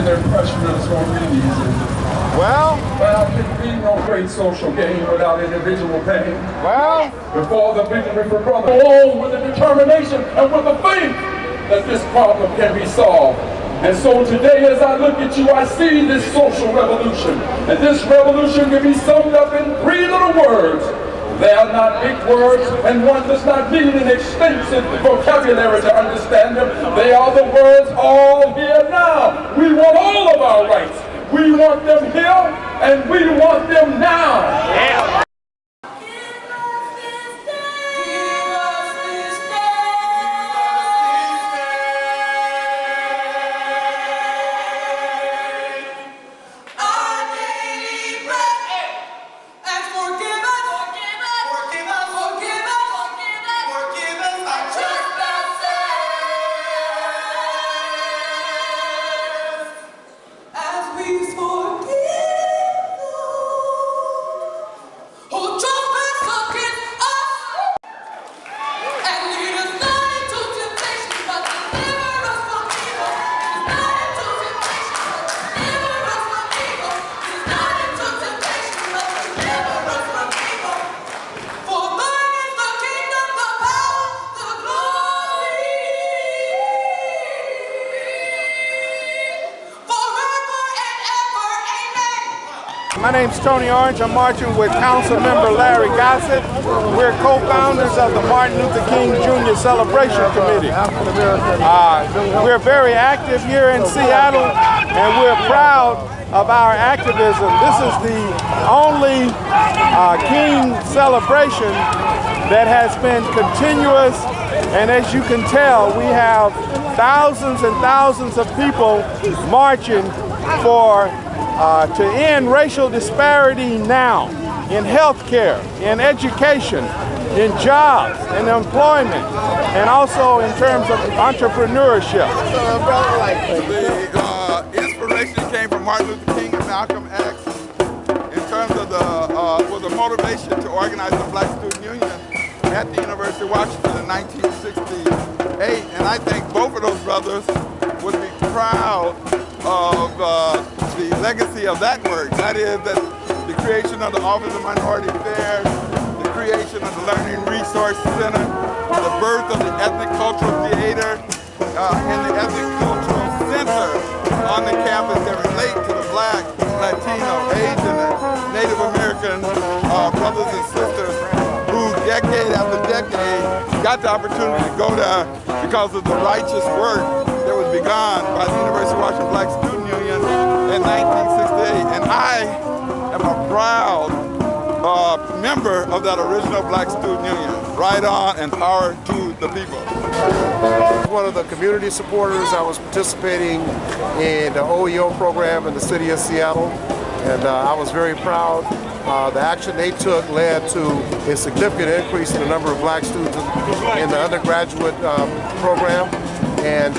their impression of it's going to be easy. Well, can be no great social gain without individual pain. Well, before the victory for brother, along with the determination and with the faith that this problem can be solved. And so today, as I look at you, I see this social revolution. And this revolution can be summed up in 3 little words. They are not big words, and one does not need an extensive vocabulary to understand them. They are the words all here now. We want all of our rights. We want them here, and we want them now. Yeah. My name's Tony Orange. I'm marching with Council Member Larry Gossett. We're co-founders of the Martin Luther King Jr. Celebration Committee. We're very active here in Seattle, and we're proud of our activism. This is the only King celebration that has been continuous, and as you can tell, we have thousands and thousands of people marching to end racial disparity now in healthcare, in education, in jobs, in employment, and also in terms of entrepreneurship. The inspiration came from Martin Luther King and Malcolm X in terms of the motivation to organize the Black Student Union at the University of Washington in 1968. And I think both of those brothers would be proud of the legacy of that work. That is that the creation of the Office of Minority Affairs, the creation of the Learning Resource Center, the birth of the Ethnic Cultural Theater, and the Ethnic Cultural Center on the campus that relate to the Black, Latino, Asian, and Native American brothers and sisters who decade after decade got the opportunity to go there because of the righteous work that was begun by the University of Washington Black Student Union in 1968. And I am a proud member of that original Black Student Union. Right on, and power to the people. One of the community supporters. I was participating in the OEO program in the city of Seattle, and I was very proud. The action they took led to a significant increase in the number of Black students in the undergraduate program. And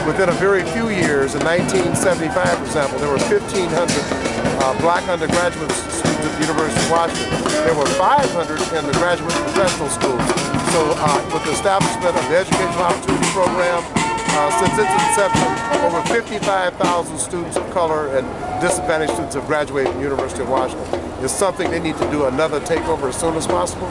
within a very few years, in 1975, for example, there were 1,500 Black undergraduate students at the University of Washington. There were 500 in the graduate professional schools. So with the establishment of the Educational Opportunity Program, since its inception, over 55,000 students of color and disadvantaged students have graduated from the University of Washington. It's something they need to do another takeover as soon as possible,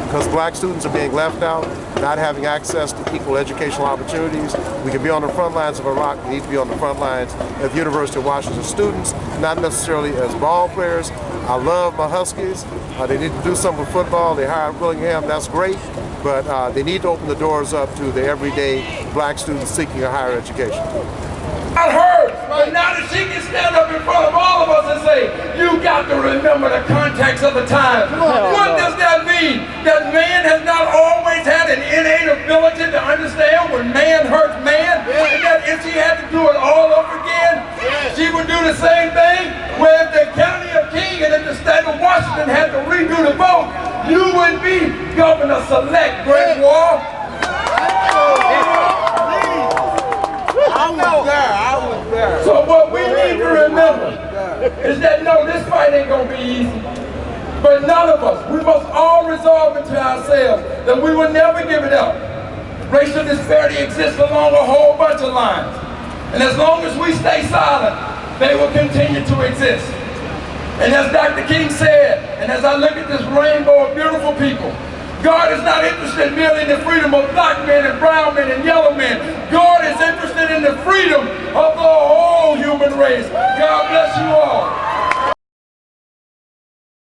because Black students are being left out, not having access to equal educational opportunities. We can be on the front lines of Iraq. We need to be on the front lines at the University of Washington. Students, not necessarily as ball players. I love my Huskies. They need to do something with football. They hired Willingham, that's great. But they need to open the doors up to the everyday Black students seeking a higher education. Not her, but now that she can stand up in front of all of us and say, you got to remember the context of the time. What does that mean? That man has not always had an innate ability to understand when man hurts man? And that if she had to do it all over again, she would do the same thing? Where if the county of King and if the state of Washington had to redo the vote, you would be governor-select, Greg Wall. I was there. So what we need to remember is that no, this fight ain't gonna be easy. But none of us, we must all resolve into ourselves that we will never give it up. Racial disparity exists along a whole bunch of lines. And as long as we stay silent, they will continue to exist. And as Dr. King said, and as I look at this rainbow of beautiful people, God is not interested merely in the freedom of black men and brown men and yellow men. God is interested in the freedom of the whole human race. God bless you all.